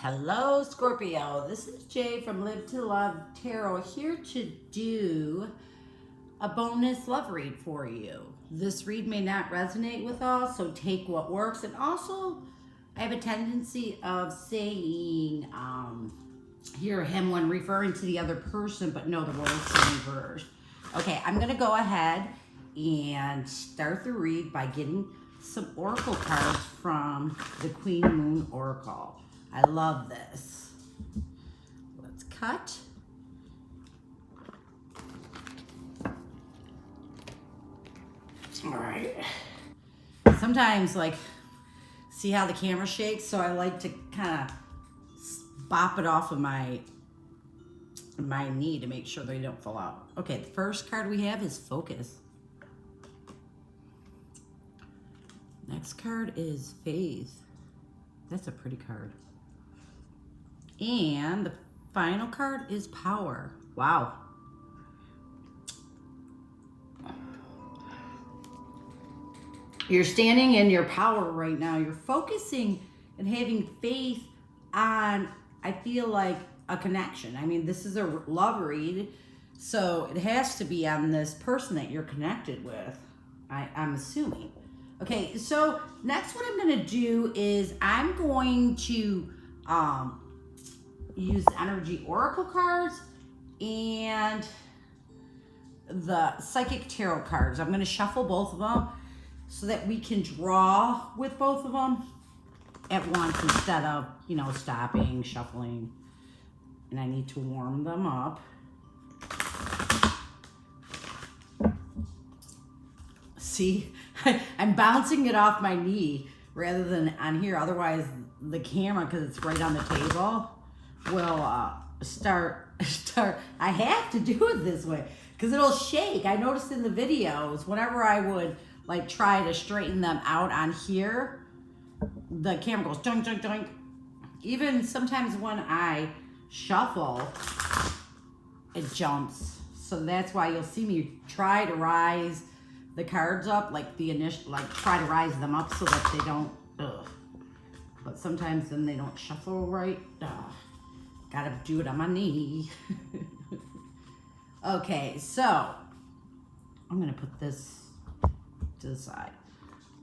Hello, Scorpio. This is Jay from Live to Love Tarot, here to do a bonus love read for you. This read may not resonate with all, so take what works. And also, I have a tendency of saying, hear him when referring to the other person, but no, the roles are reversed. Okay, I'm going to go ahead and start the read by getting some oracle cards from the Queen Moon Oracle. I love this. Let's cut. All right. Sometimes, like, see how the camera shakes? So I like to kind of bop it off of my knee to make sure they don't fall out. Okay, the first card we have is Focus. Next card is Faith. That's a pretty card. And the final card is Power. Wow. You're standing in your power right now. You're focusing and having faith on, I feel like, a connection. I mean, this is a love read, so it has to be on this person that you're connected with, I'm assuming. Okay, so next what I'm going to do is I'm going to use energy oracle cards and the psychic tarot cards. I'm going to shuffle both of them so that we can draw with both of them at once instead of, you know, stopping, shuffling. And I need to warm them up. See, I'm bouncing it off my knee rather than on here. Otherwise, the camera, because it's right on the table, will start. I have to do it this way because it'll shake. I noticed in the videos, whenever I would like try to straighten them out on here, the camera goes doink, doink, doink. Even sometimes when I shuffle, it jumps. So that's why you'll see me try to rise the cards up, like the initial, like try to rise them up so that they don't, but sometimes then they don't shuffle right. Gotta do it on my knee. Okay, so I'm gonna put this to the side.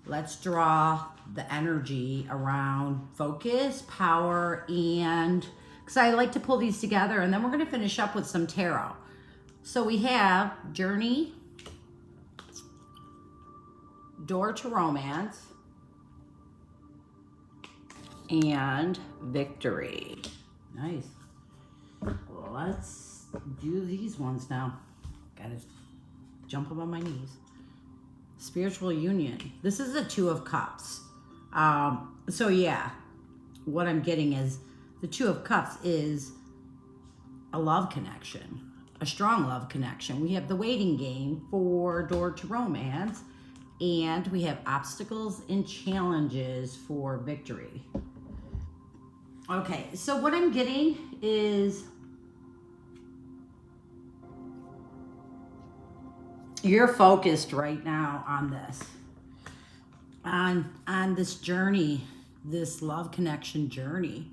Let's draw the energy around Focus, Power, and, because I like to pull these together, and then we're gonna finish up with some tarot. So we have Journey, Door to Romance, and Victory. Nice. Well, let's do these ones now. Gotta jump up on my knees. Spiritual Union. This is a Two of Cups. So yeah, what I'm getting is the Two of Cups is a love connection, a strong love connection. We have the waiting game for Door to Romance, and we have obstacles and challenges for Victory. Okay, so what I'm getting is you're focused right now on this, on this journey, this love connection journey.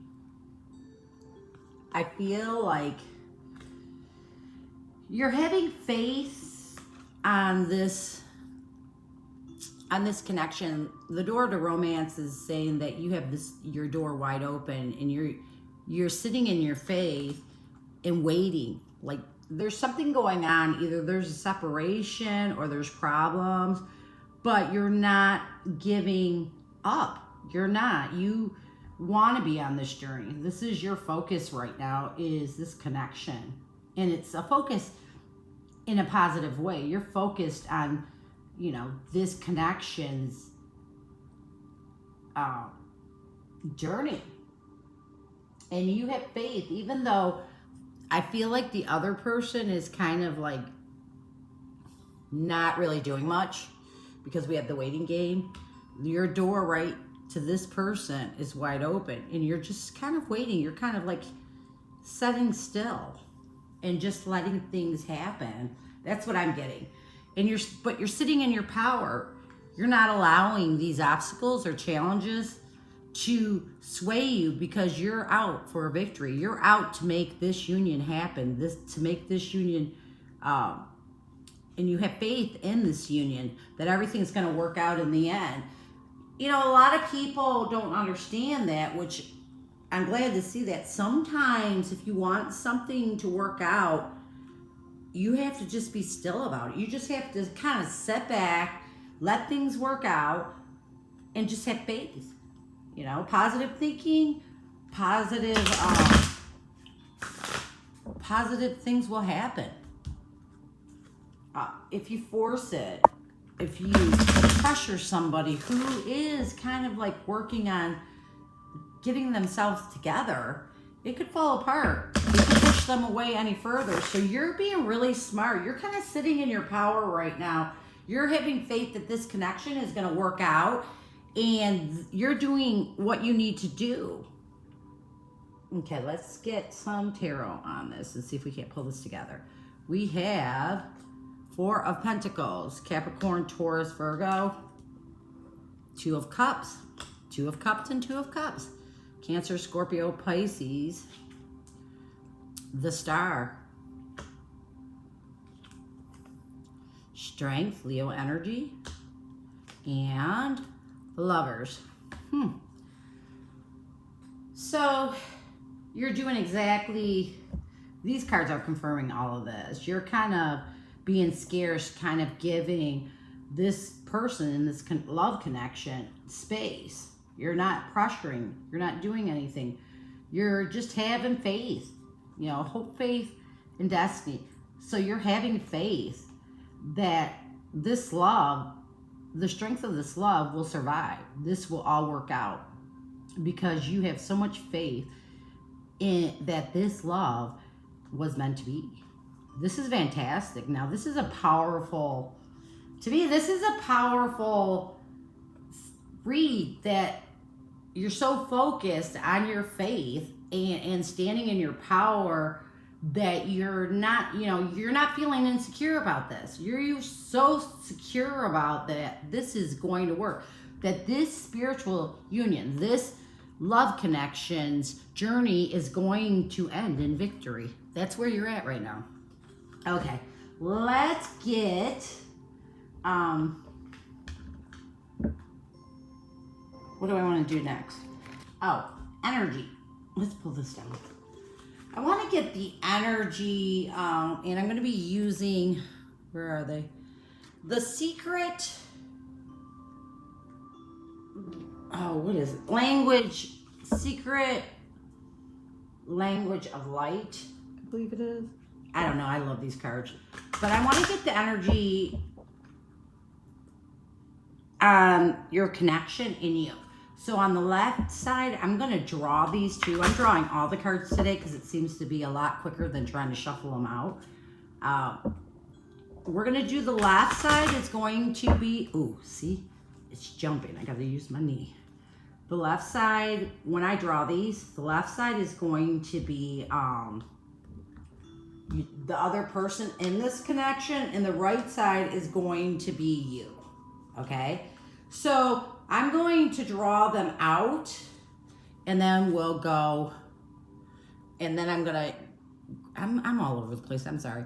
I feel like you're having faith on this connection. The Door to Romance is saying that you have your door wide open, and you're sitting in your faith and waiting. Like there's something going on. Either there's a separation or there's problems, but you're not giving up. You're not. You want to be on this journey. This is your focus right now, is this connection. And it's a focus in a positive way. You're focused on, you know, this connection's journey. And you have faith, even though I feel like the other person is kind of like not really doing much, because we have the waiting game. Your door right to this person is wide open, and you're just kind of waiting. You're kind of like sitting still and just letting things happen. That's what I'm getting. And you're sitting in your power. You're not allowing these obstacles or challenges to sway you because you're out for a victory. You're out to make this union happen, to make this union, and you have faith in this union that everything's going to work out in the end. You know, a lot of people don't understand that, which I'm glad to see that. Sometimes if you want something to work out, you have to just be still about it. You just have to kind of sit back, let things work out, and just have faith. You know, positive thinking, positive things will happen. If you force it, if you pressure somebody who is kind of like working on getting themselves together, it could fall apart. You could push them away any further. So you're being really smart. You're kind of sitting in your power right now. You're having faith that this connection is going to work out, and you're doing what you need to do. Okay, let's get some tarot on this and see if we can't pull this together. We have Four of Pentacles, Capricorn, Taurus, Virgo, Two of Cups, Two of Cups, and Two of Cups. Cancer, Scorpio, Pisces, the Star, Strength, Leo energy, and Lovers. So you're doing exactly, these cards are confirming all of this. You're kind of being scarce, kind of giving this person in this love connection space. You're not pressuring. You're not doing anything. You're just having faith. You know, hope, faith, and destiny. So you're having faith that this love, the strength of this love will survive. This will all work out because you have so much faith in that this love was meant to be. This is fantastic. Now, this is a powerful, to me, this is a powerful read that you're so focused on your faith and standing in your power that you're not, you know, you're not feeling insecure about this. You're so secure about that this is going to work, that this spiritual union, this love connections journey is going to end in victory. That's where you're at right now. Okay, let's get, what do I want to do next? Oh, energy. Let's pull this down. I want to get the energy, and I'm going to be using, where are they? The Secret, what is it? Language, Secret Language of Light, I believe it is. I don't know, I love these cards. But I want to get the energy on your connection in you. So on the left side, I'm going to draw these two. I'm drawing all the cards today because it seems to be a lot quicker than trying to shuffle them out. We're going to do the left side. It's going to be, ooh, see? It's jumping. I got to use my knee. The left side, when I draw these, the left side is going to be the other person in this connection, and the right side is going to be you. Okay? So I'm going to draw them out, and then we'll go, and then I'm all over the place, I'm sorry.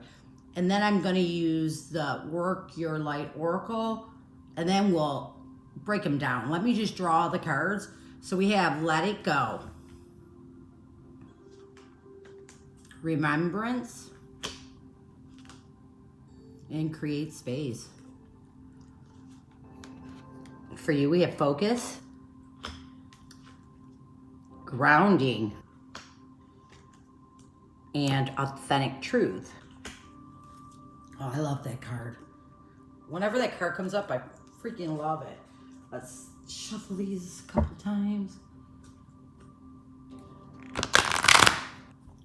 And then I'm gonna use the Work Your Light Oracle, and then we'll break them down. Let me just draw the cards. So we have Let It Go, Remembrance, and Create Space. For you, we have Focus, Grounding, and Authentic Truth. Oh, I love that card. Whenever that card comes up, I freaking love it. Let's shuffle these a couple times.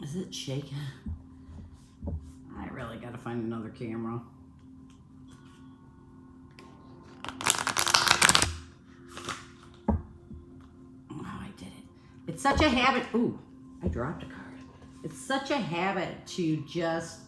Is it shaking? I really gotta find another camera. It's such a habit. Ooh, I dropped a card. It's such a habit to just,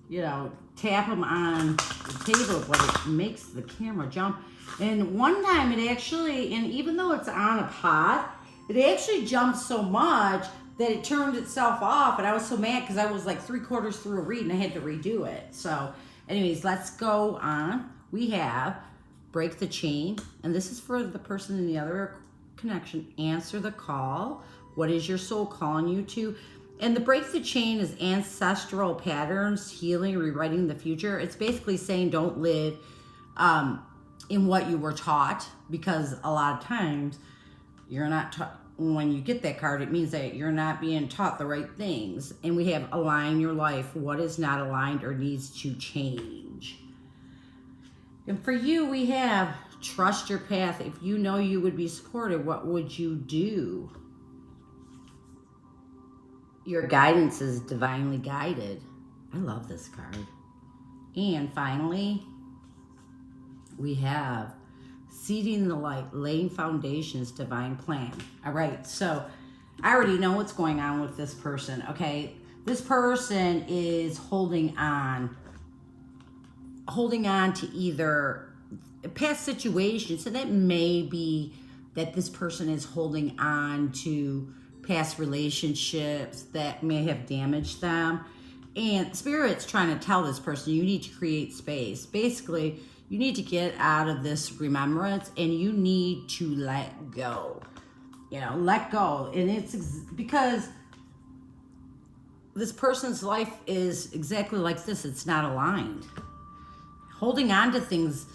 you know, tap them on the table, but it makes the camera jump. And one time it actually, and even though it's on a pot, it actually jumped so much that it turned itself off. And I was so mad because I was like 3/4 through a read and I had to redo it. So anyways, let's go on. We have break the chain. And this is for the person in the other connection. Answer the call. What is your soul calling you to? And the break the chain is ancestral patterns, healing, rewriting the future. It's basically saying don't live in what you were taught, because a lot of times you're not taught. When you get that card, it means that you're not being taught the right things. And we have align your life. What is not aligned or needs to change? And for you, we have trust your path. If you know you would be supported, what would you do? Your guidance is divinely guided. I love this card. And finally, we have seeding the light, laying foundations, divine plan. All right, so I already know what's going on with this person, okay? This person is holding on to either past situations, and it may be that this person is holding on to past relationships that may have damaged them. And Spirit's trying to tell this person, you need to create space. Basically, you need to get out of this remembrance and you need to let go. You know, let go. And it's because this person's life is exactly like this. It's not aligned. Holding on to things,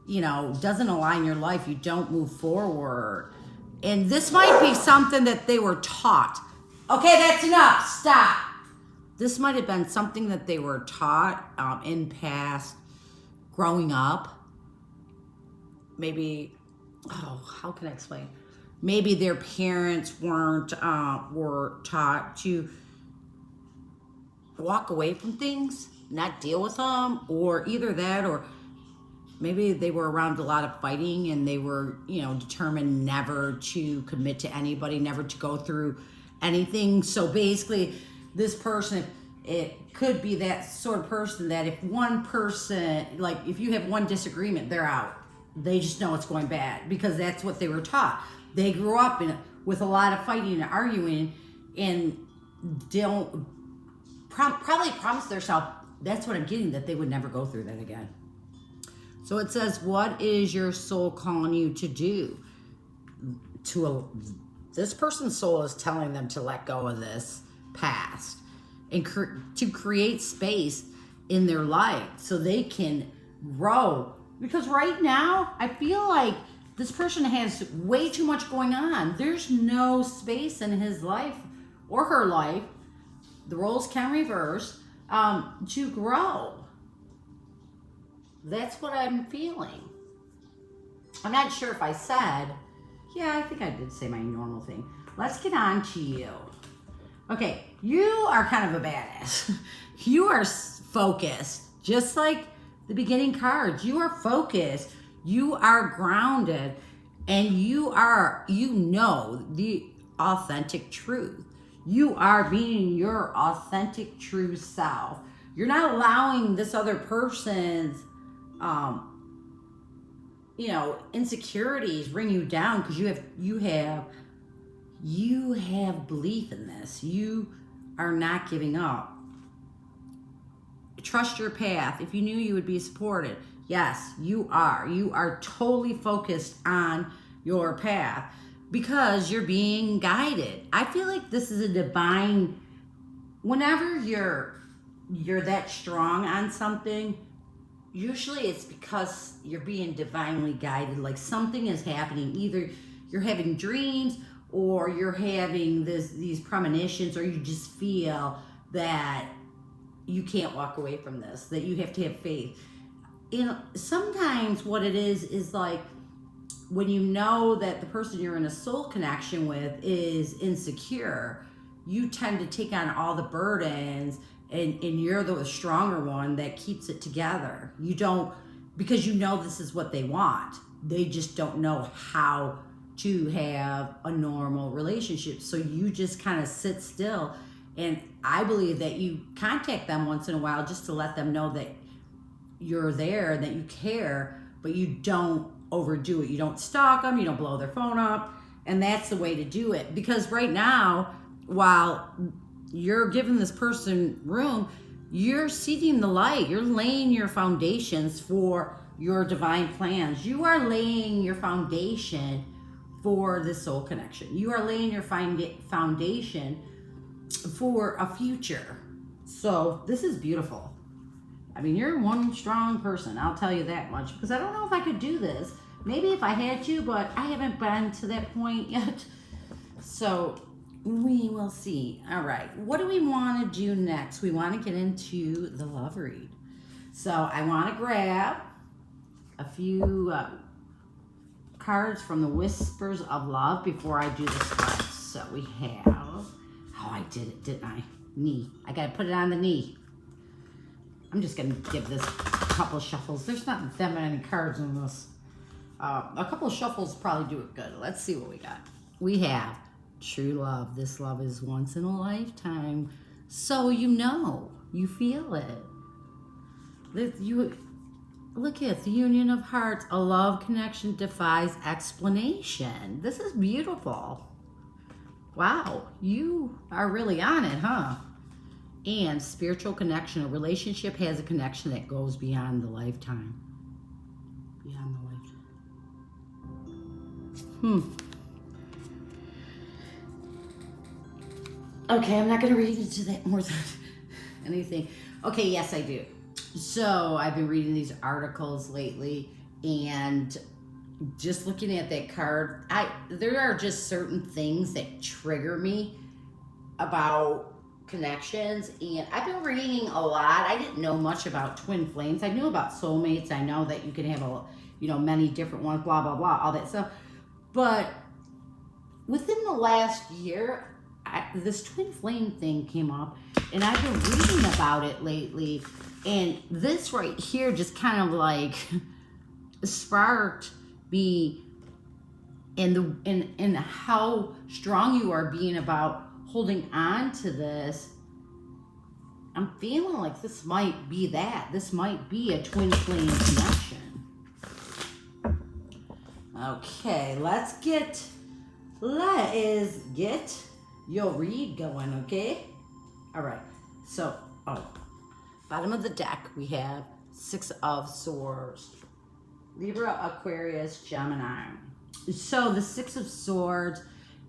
you know, doesn't align your life. You don't move forward. And this might be something that they were taught. Okay, that's enough. Stop. This might have been something that they were taught in past growing up. Maybe, how can I explain? Maybe their parents were taught to walk away from things, not deal with them, or either that, or maybe they were around a lot of fighting and they were, you know, determined never to commit to anybody, never to go through anything. So basically, this person, it could be that sort of person that if one person, like if you have one disagreement, they're out. They just know it's going bad because that's what they were taught. They grew up with a lot of fighting and arguing and don't probably promise themselves, that's what I'm getting, that they would never go through that again. So it says, what is your soul calling you to do? This person's soul is telling them to let go of this past and to create space in their life so they can grow. Because right now, I feel like this person has way too much going on. There's no space in his life or her life. The roles can reverse to grow. That's what I'm feeling. I'm not sure if I said, yeah, I think I did say my normal thing. Let's get on to you. Okay, you are kind of a badass. You are focused, just like the beginning cards. You are focused, you are grounded, and you know the authentic truth. You are being your authentic true self. You're not allowing this other person's insecurities bring you down, because you have belief in this. You are not giving up. Trust your path. If you knew you would be supported, yes, you are. You are totally focused on your path because you're being guided. I feel like this is a divine, whenever you're that strong on something, usually it's because you're being divinely guided. Like something is happening. Either you're having dreams or you're having these premonitions, or you just feel that you can't walk away from this, that you have to have faith. And sometimes what it is like when you know that the person you're in a soul connection with is insecure, you tend to take on all the burdens, and you're the stronger one that keeps it together. You don't, because you know this is what they want. They just don't know how to have a normal relationship. So you just kind of sit still. And I believe that you contact them once in a while just to let them know that you're there, that you care, but you don't overdo it. You don't stalk them, you don't blow their phone up, and that's the way to do it. Because right now, while you're giving this person room, you're seeding the light. You're laying your foundations for your divine plans. You are laying your foundation for the soul connection. You are laying your foundation for a future. So this is beautiful. I mean, you're one strong person, I'll tell you that much, because I don't know if I could do this. Maybe if I had to, but I haven't been to that point yet. So we will see. All right, what do we want to do next? We want to get into the love read. So I want to grab a few cards from the Whispers of Love before I do the spread. So we have, oh, I did it, didn't I? Knee. I got to put it on the knee. I'm just going to give this a couple shuffles. There's not that many cards in this. A couple of shuffles probably do it good. Let's see what we got. We have true love. This love is once in a lifetime. So you know, you feel it. Look at the union of hearts. A love connection defies explanation. This is beautiful. Wow, you are really on it, huh? And spiritual connection. A relationship has a connection that goes beyond the lifetime. Beyond the lifetime. Okay, I'm not going to read into that more than anything. Okay, yes, I do. So I've been reading these articles lately, and just looking at that card, there are just certain things that trigger me about connections, and I've been reading a lot. I didn't know much about twin flames. I knew about soulmates. I know that you can have many different ones, blah blah blah, all that stuff. But within the last year, this twin flame thing came up, and I've been reading about it lately. And this right here just kind of like sparked me in how strong you are being about holding on to this. I'm feeling like this might be that. This might be a twin flame connection. Okay, let's get your read going, okay? All right, so, bottom of the deck, we have Six of Swords. Libra, Aquarius, Gemini. So the Six of Swords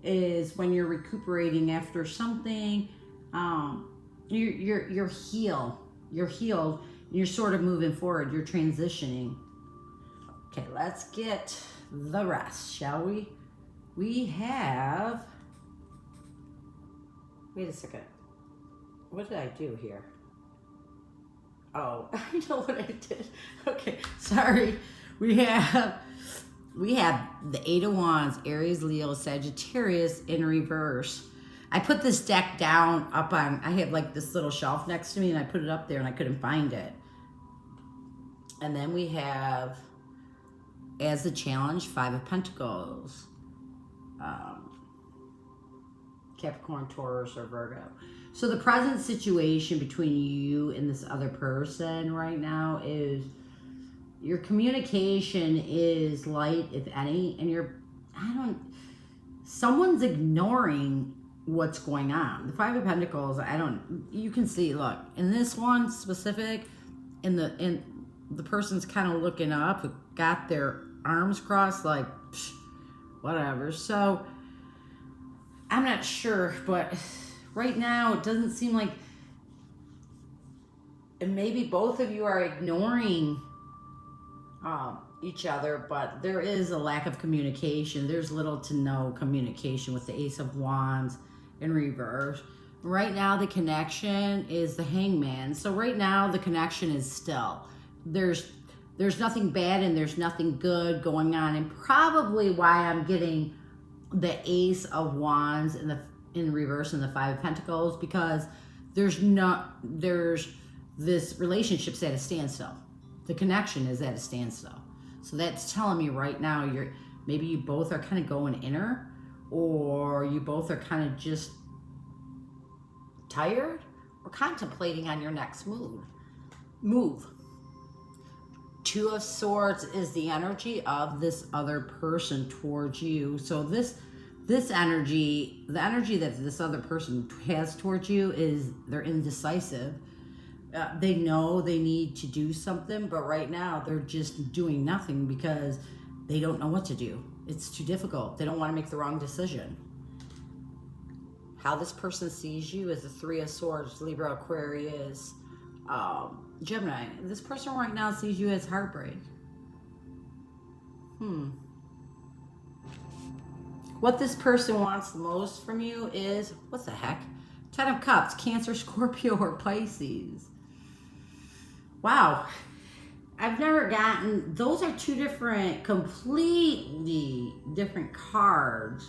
is when you're recuperating after something. You're healed. You're healed. You're sort of moving forward. You're transitioning. Okay, let's get the rest, shall we? We have... Wait a second. What did I do here? Oh, I know what I did. Okay, sorry. We have the Eight of Wands, Aries, Leo, Sagittarius in reverse. I put this deck down I have like this little shelf next to me, and I put it up there and I couldn't find it. And then we have, as a challenge, Five of Pentacles. Capricorn, Taurus, or Virgo. So the present situation between you and this other person right now is your communication is light, if any, and someone's ignoring what's going on. The Five of Pentacles, you can see, look, in this one specific, in the person's kind of looking up, got their arms crossed, like, psh, whatever. So I'm not sure, but right now it doesn't seem like, and maybe both of you are ignoring each other, but there is a lack of communication. There's little to no communication with the Ace of Wands in reverse. Right now the connection is the Hangman. So right now the connection is still. There's nothing bad and there's nothing good going on, and probably why I'm getting the Ace of Wands in reverse and the Five of Pentacles, because there's this relationship's at a standstill. The connection is at a standstill. So that's telling me right now maybe you both are kind of going inner, or you both are kind of just tired or contemplating on your next move. Two of Swords is the energy of this other person towards you. So this energy, the energy that this other person has towards you is they're indecisive. They know they need to do something, but right now they're just doing nothing because they don't know what to do. It's too difficult. They don't want to make the wrong decision. How this person sees you is the Three of Swords, Libra, Aquarius, Gemini. This person right now sees you as heartbreak. What this person wants the most from you is, what the heck? Ten of Cups, Cancer, Scorpio, or Pisces. Wow. I've never gotten, those are two different, completely different cards.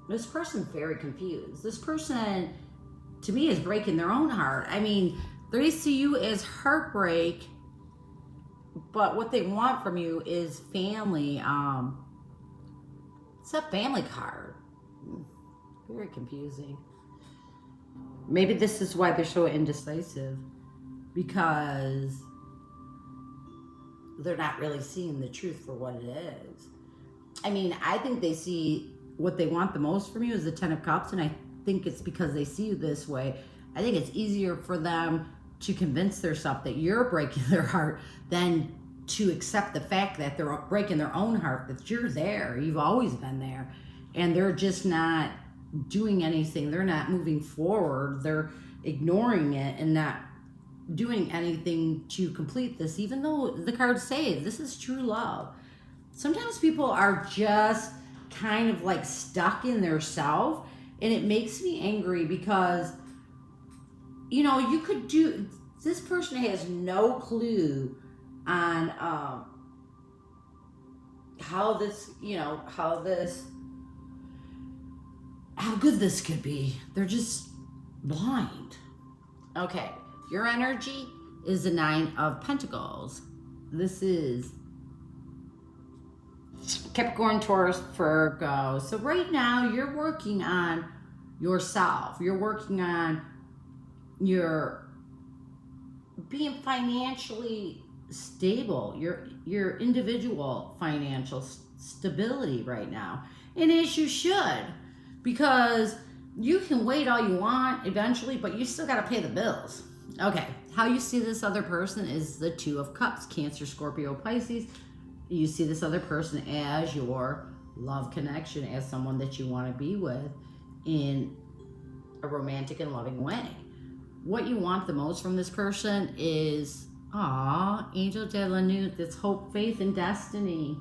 This person's very confused. This person, to me, is breaking their own heart. I mean, they see you as heartbreak, but what they want from you is family. It's a family card. Very confusing. Maybe this is why they're so indecisive, because they're not really seeing the truth for what it is. I mean, I think they see what they want the most from you is the Ten of Cups, and I think it's because they see you this way. I think it's easier for them to convince themselves that you're breaking their heart than to accept the fact that they're breaking their own heart, that you're there, you've always been there, and they're just not doing anything. They're not moving forward. They're ignoring it and not doing anything to complete this, even though the cards say this is true love. Sometimes people are just kind of like stuck in their self, and it makes me angry because, you know, you could do, this person has no clue on how this, you know, how good this could be. They're just blind. Okay, your energy is the Nine of Pentacles. This is Capricorn, Taurus, Virgo. So right now you're working on yourself. You're working on your being financially stable, your individual financial stability right now. And as you should, because you can wait all you want eventually, but you still got to pay the bills. Okay, how you see this other person is the Two of Cups, Cancer, Scorpio, Pisces. You see this other person as your love connection, as someone that you want to be with in a romantic and loving way. What you want the most from this person is, Angel de la Nuit, that's hope, faith, and destiny.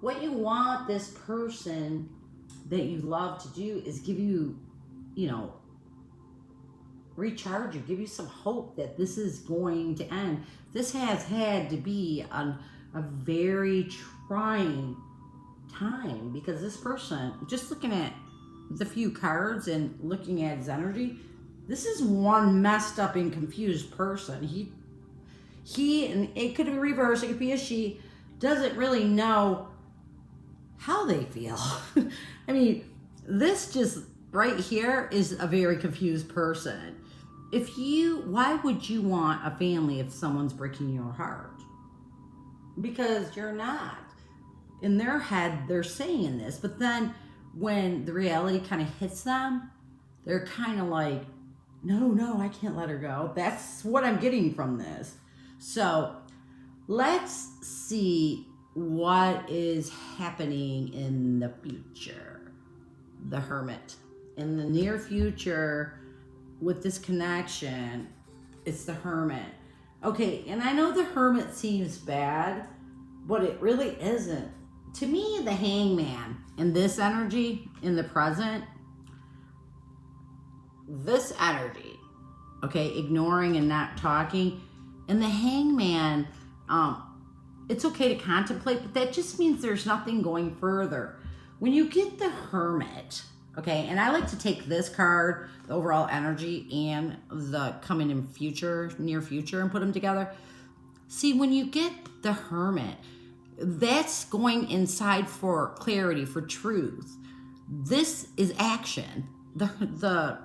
What you want this person that you love to do is give you, you know, recharge you, give you some hope that this is going to end. This has had to be a very trying time, because this person, just looking at the few cards and looking at his energy, this is one messed up and confused person. He, and it could be reversed, it could be a she, doesn't really know how they feel. I mean, this just right here is a very confused person. Why would you want a family if someone's breaking your heart? Because you're not. In their head, they're saying this, but then when the reality kind of hits them, they're kind of like, no, I can't let her go. That's what I'm getting from this. So let's see what is happening in the future. The Hermit. In the near future, with this connection, it's the Hermit. Okay, and I know the Hermit seems bad, but it really isn't. To me, the Hangman in this energy, in the present, this energy, okay, ignoring and not talking, and the Hangman, it's okay to contemplate, but that just means there's nothing going further. When you get the Hermit, okay, and I like to take this card, the overall energy, and the coming in future, near future, and put them together. See, when you get the Hermit, that's going inside for clarity, for truth. This is action. The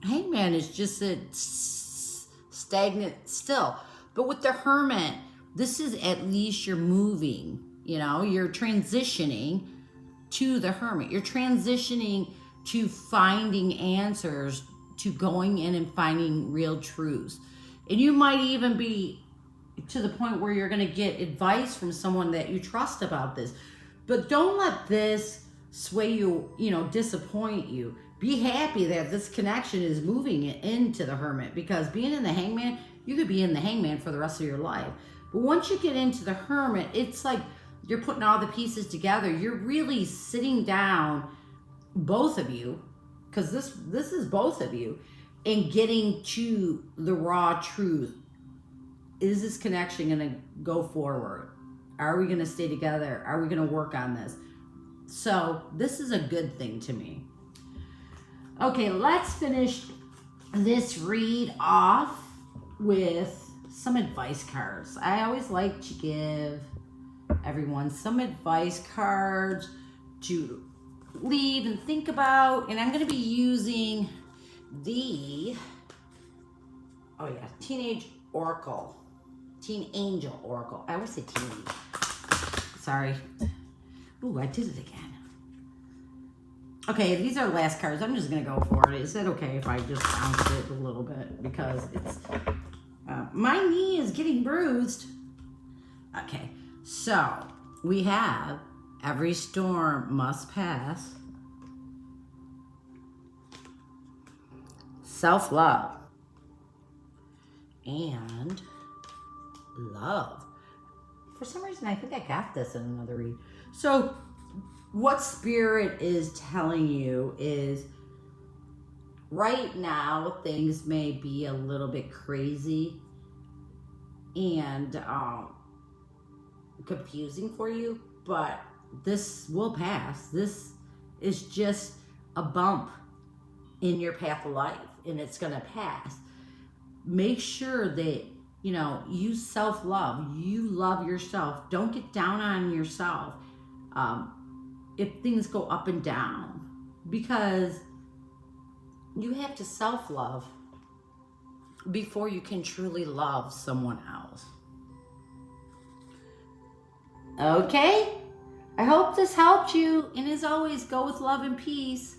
Hangman is just stagnant still. But with the Hermit, this is at least you're moving, you know, you're transitioning to the Hermit. You're transitioning to finding answers, to going in and finding real truths. And you might even be to the point where you're going to get advice from someone that you trust about this. But don't let this sway you, you know, disappoint you. Be happy that this connection is moving it into the Hermit, because being in the Hangman, you could be in the Hangman for the rest of your life. But once you get into the Hermit, it's like you're putting all the pieces together. You're really sitting down, both of you, because this is both of you, and getting to the raw truth. Is this connection going to go forward? Are we going to stay together? Are we going to work on this? So this is a good thing to me. Okay, let's finish this read off with some advice cards. I always like to give everyone some advice cards to leave and think about. And I'm going to be using the, Teen Angel Oracle. I always say teenage. Sorry. Ooh, I did it again. Okay, these are last cards. I'm just going to go for it. Is it okay if I just bounce it a little bit? Because it's, my knee is getting bruised. Okay, so we have every storm must pass. Self-love. And love. For some reason, I think I got this in another read. So what Spirit is telling you is right now things may be a little bit crazy and confusing for you, but this will pass. This is just a bump in your path of life, and it's going to pass. Make sure that, you know, you self-love. You love yourself. Don't get down on yourself if things go up and down, because you have to self-love before you can truly love someone else. Okay? I hope this helped you, and as always, go with love and peace.